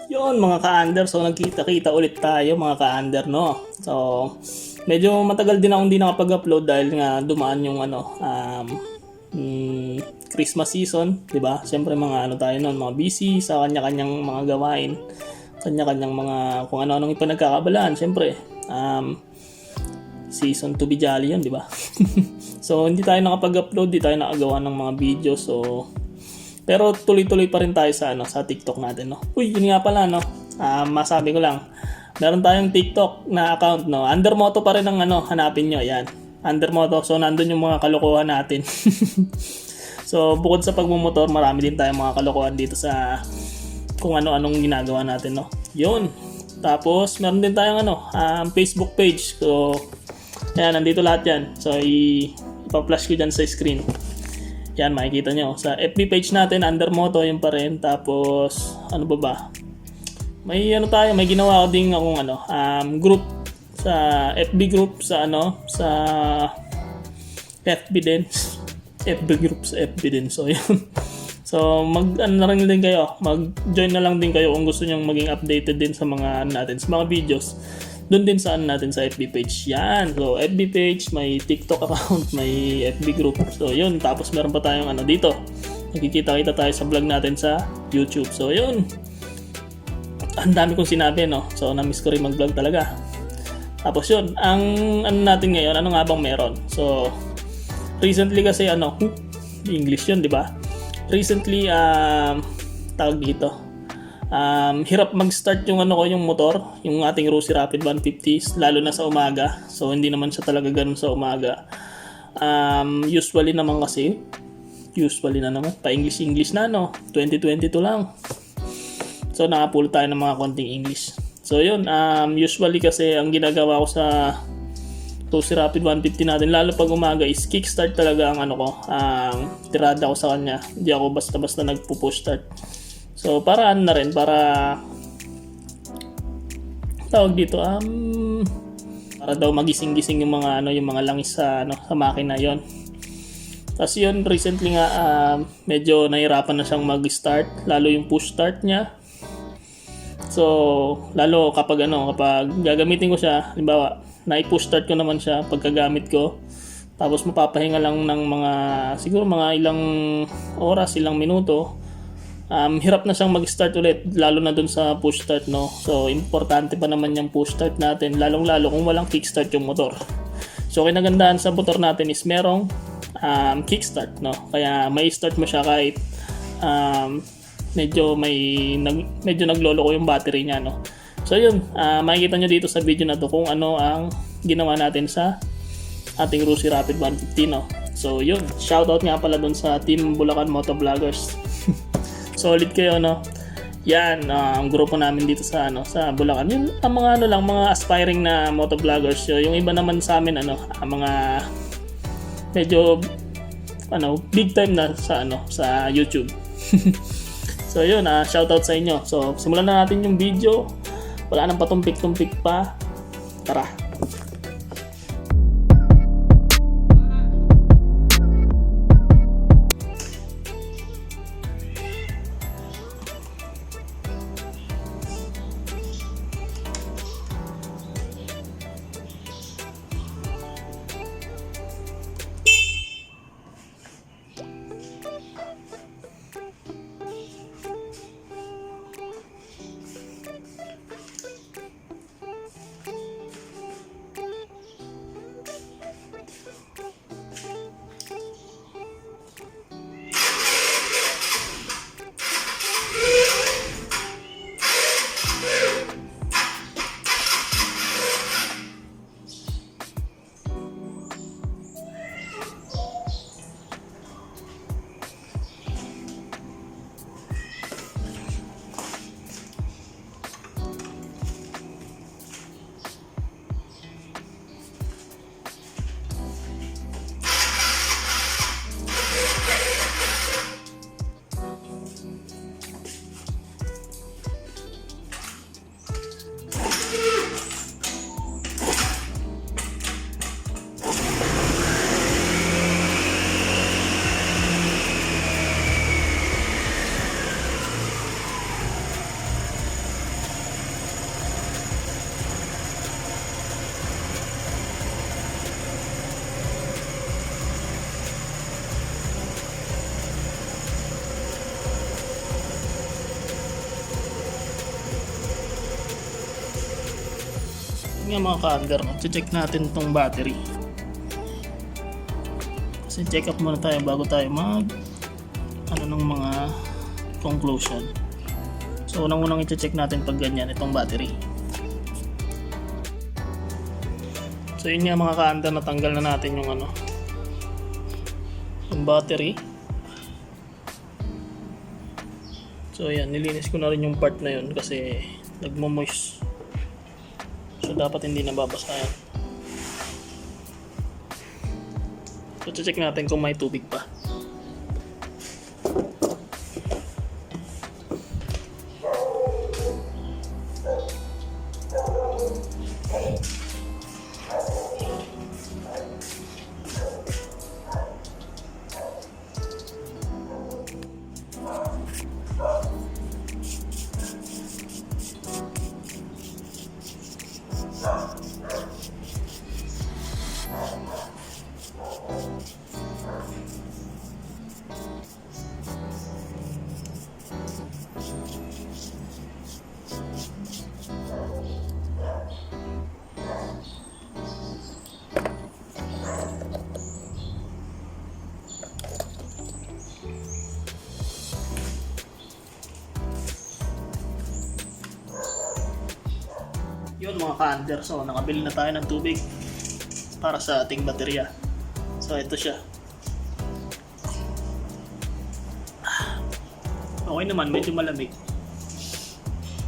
Yon mga ka-under, so nagkita-kita ulit tayo mga ka-under, no? So, medyo matagal din akong hindi nakapag-upload dahil nga dumaan yung Christmas season, di ba? Siyempre mga tayo noon, mga busy sa kanya-kanyang mga gawain, kanya-kanyang mga kung ano-anong ipinagkakabalaan, siyempre. Season to be jolly yun, di ba? So, hindi tayo nakapag-upload, hindi tayo nakagawa ng mga video, so pero tuloy-tuloy pa rin tayo sa sa TikTok natin, no. Uy, yun nga pala, no. Masabi ko lang. Meron tayong TikTok na account, no. Undermoto pa rin ang hanapin nyo, yan. Undermoto. So nandun yung mga kalokohan natin. So bukod sa pagmumotor, marami din tayong mga kalokohan dito sa kung ano-anong ginagawa natin, no. Yun. Tapos meron din tayong Facebook page. So yan, nandito lahat yan. So ipa-flash ko dyan sa screen. Yan, makikita nyo. Sa FB page natin, Undermoto yun pa rin. Tapos, ano ba? May tayo, may ginawa ko din akong group sa FB group sa sa FB din. FB group sa FB din. So, yun. So, na rin din kayo. Mag-join na lang din kayo kung gusto nyo maging updated din sa mga natin, sa mga videos. Doon din saan natin sa FB page. Yan. So, FB page, may TikTok account, may FB group. So, yun. Tapos, meron pa tayong dito. Nakikita-kita tayo sa vlog natin sa YouTube. So, yun. Ang dami kong sinabi, no? So, na-miss ko rin mag-vlog talaga. Tapos, yun. Ang natin ngayon, ano nga bang meron? So, recently kasi, English yun, di ba? Recently, tawag dito. Hirap mag-start yung yung motor, yung ating Rossi Rapid 150, lalo na sa umaga. So hindi naman siya talaga ganun sa umaga. Usually na naman pa English na 2022 lang. So nakapulo tayo ng mga konting English. So yun, usually kasi ang ginagawa ko sa Rossi Rapid 150 natin, lalo pag umaga, is kickstart talaga ang tirada ko sa kanya. Hindi ako basta-basta nagpo-push start. So para na rin, para tawag dito, para daw magising-gising yung mga yung mga langis sa sa makina yon. Tapos yun, recently nga medyo nahirapan na siyang mag-start, lalo yung push start niya. So lalo kapag kapag gagamitin ko siya, halimbawa na-push start ko naman siya pagkagamit ko, tapos mapapahinga lang ng siguro mga ilang oras, ilang minuto, hirap na siyang mag-start ulit, lalo na dun sa push start, no. So importante pa naman yung push start natin, lalong-lalo kung walang kickstart yung motor. So kinagandahan sa motor natin is merong kickstart, no. Kaya may start mo siya kahit medyo nagloloko yung battery niya, no. So yun, makikita nyo dito sa video na to kung ano ang ginawa natin sa ating Rossi Rapid 150, no. So yun, shoutout nga pala dun sa Team Bulacan Motovloggers. Solid kayo, no. Yan, ang grupo namin dito sa sa Bulacan. Yung ang mga mga aspiring na motovloggers. So, yung iba naman sa amin mga medyo big time na sa YouTube. So, yun, shoutout sa inyo. So, simulan na natin yung video. Wala nang patumpik-tumpik pa. Tara. Nga mga ka-under, check natin tong battery. Kasi check up muna tayo bago tayo ng mga conclusion. So unang-unang i-check natin pag ganyan itong battery. So yun nga mga ka-under, natanggal na natin yung yung battery. So yan, nilinis ko na rin yung part na yun kasi nagmo-moist. So dapat hindi nababasa yan. So check natin kung may tubig pa. Yun mga ka-under, so nakabili na tayo ng tubig para sa ating baterya. So ito siya. Okay naman, medyo malamig.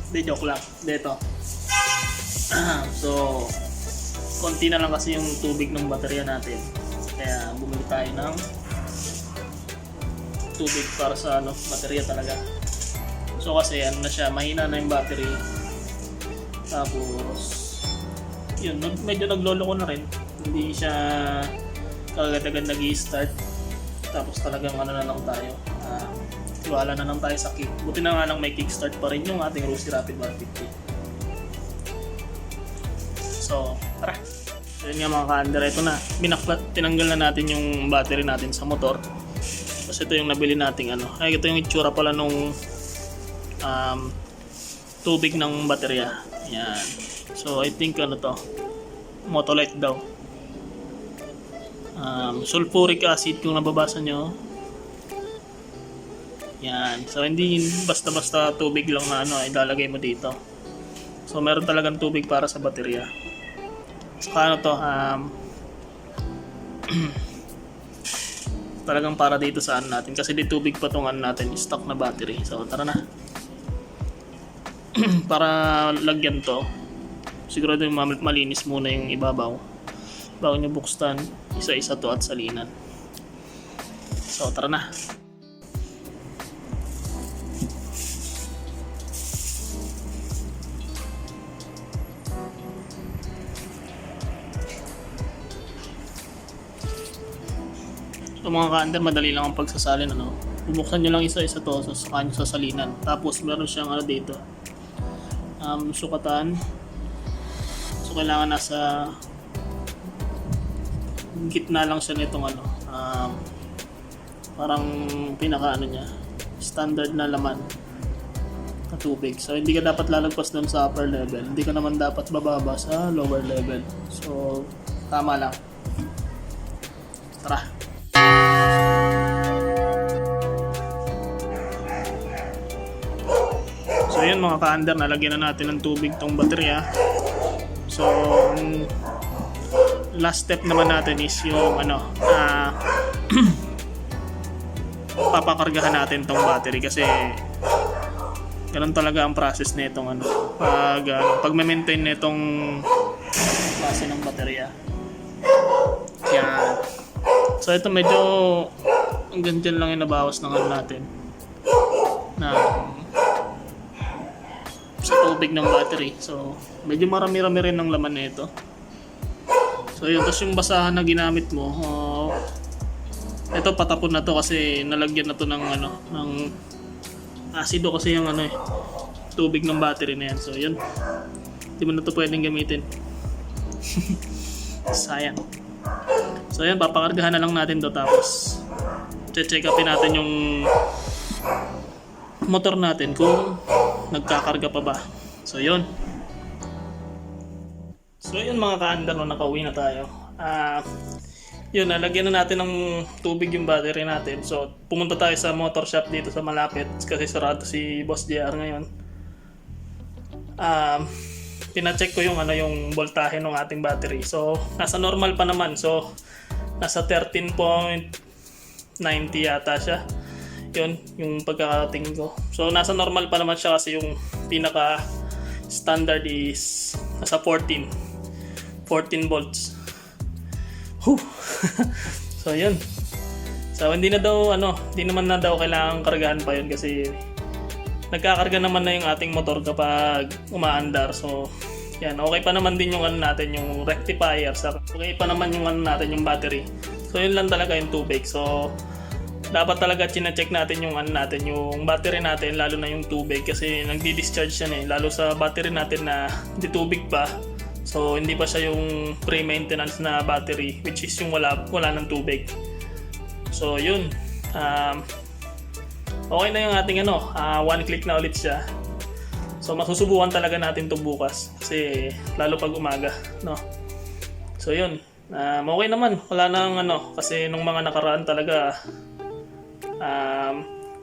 Hindi, joke lang. Dito. So konti na lang kasi yung tubig ng baterya natin. Kaya bumili tayo ng tubig para sa baterya talaga. So kasi na siya, mahina na yung battery. Tapos yun, medyo naglolo ko na rin. Hindi siya kagad-agad nag-i-start. Tapos talagang na lang tayo. Tiwala na lang tayo sa kick. Buti na nga lang may kickstart pa rin yung ating Rosy Rapid 150. So tara. So yun nga mga ka-under, ito na. Tinanggal na natin yung battery natin sa motor. Tapos ito yung nabili nating Ay, ito yung itsura pala nung tubig ng baterya. Yan. So I think to, Motolite daw. Sulfuric acid kung nababasa nyo. Yan. So hindi basta-basta tubig lang na ilalagay mo dito. So meron talagang tubig para sa baterya. Saka to, talagang para dito sa natin kasi di tubig pa tong natin, stock na battery. So tara na. Para lagyan to, sigurado yung malinis muna yung ibabaw bago nyo buksan isa-isa to at salinan. So tara na. So mga ka-under, madali lang ang pagsasalin. Bubuksan nyo lang isa-isa to, so saka nyo sasalinan. Tapos meron siyang dito, sukatan. So kailangan nasa gitna lang siya nitong parang pinaka niya, standard na laman na tubig. So hindi ka dapat lalagpas doon sa upper level, hindi ka naman dapat bababa sa lower level. So tama lang. Tara. So yun mga ka-under, nalagyan na natin ng tubig tong baterya. So last step naman natin is yung papakargahan natin tong battery kasi ganun talaga ang process nitong pag maintain nitong klase ng baterya. Yan. So ito medyo hanggang dyan lang yung nabawas ng natin na sa tubig ng battery. So medyo marami-rami rin ng laman nito. So yun, tapos yung basahan na ginamit mo, ito patapon na to kasi nalagyan na to ng ng asido kasi yung tubig ng battery na yan. So yun, hindi mo na to pwedeng gamitin. Sayang. So yun, papakargahan na lang natin to, tapos check upin natin yung motor natin kung nagkakarga pa ba. So yun. So yun mga ka-under, no, nakauwi na tayo. Yun, nalagyan na natin ng tubig yung battery natin. So pumunta tayo sa motor shop dito sa malapit kasi sarado si Boss JR ngayon. Pina-check ko yung yung voltahe ng ating battery. So nasa normal pa naman. So nasa 13.90 yata siya. Yun, yung pagkakating ko. So nasa normal pa naman siya kasi yung pinaka standard is nasa 14 volts. So yun. So hindi naman na daw kailangan kargahan pa yun kasi nagkakarga naman na yung ating motor kapag umaandar. So yan, okay pa naman din yung natin, yung rectifier. Okay pa naman yung natin, yung battery. So yun lang talaga yung tubig. So dapat talaga chine-check natin yung natin, yung battery natin, lalo na yung tubig kasi nagdi-discharge yan lalo sa battery natin na di tubig pa. So hindi pa siya yung pre-maintenance na battery, which is yung wala ng tubig. So yun, okay na yung ating one click na ulit siya. So masusubukan talaga natin to bukas kasi lalo pag umaga, no. So yun, okay naman, wala nang kasi nung mga nakaraan talaga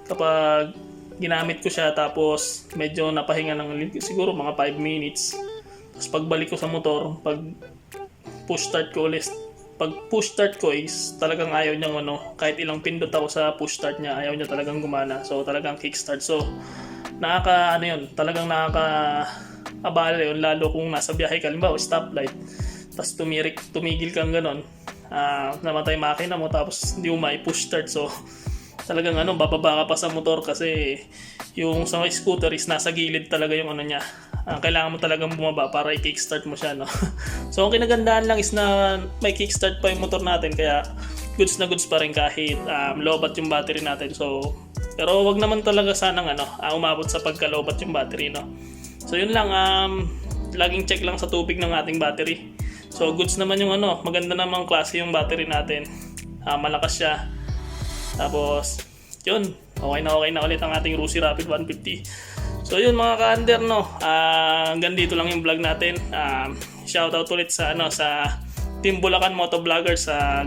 kapag ginamit ko siya tapos medyo napahinga ng siguro mga 5 minutes, tapos pagbalik ko sa motor, pag push start ko is talagang ayaw niyang kahit ilang pindot ako sa push start niya, ayaw niya talagang gumana. So talagang kickstart. So talagang nakaka-abala yun, lalo kung nasa biyahe ka, halimbawa stoplight, tapos tumigil kang ganon, namatay makina mo tapos hindi mo mai-push start. So talagang bababa ka pa sa motor kasi yung sa scooter is nasa gilid talaga yung niya. Kailangan mo talagang bumaba para i-kickstart mo siya, no. So ang kinagandaan lang is na may kickstart pa yung motor natin, kaya goods na goods pa rin kahit lobat yung battery natin. So pero wag naman talaga sanang umabot sa pagkalobat yung battery, no. So yun lang, laging check lang sa tubig ng ating battery. So goods naman yung maganda namang klase yung battery natin. Malakas siya. Tapos yun, okay na ulit ang ating Rusi Rapid 150. So yun mga ka-under, no. Hanggang dito lang yung vlog natin. Shoutout ulit sa sa Team Bulacan Motovlogger sa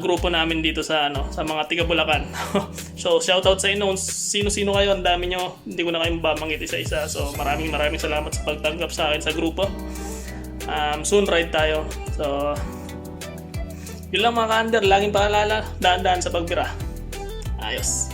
grupo namin dito sa mga tiga Bulacan. So shoutout sa inyo, sino-sino kayo, ang dami nyo, hindi ko na kayo mabanggit isa-isa. So maraming salamat sa pagtanggap sa akin sa grupo. Soon ride tayo. So yun lang mga ka-under, laging paalala, daan-daan sa pagbira. Ayos.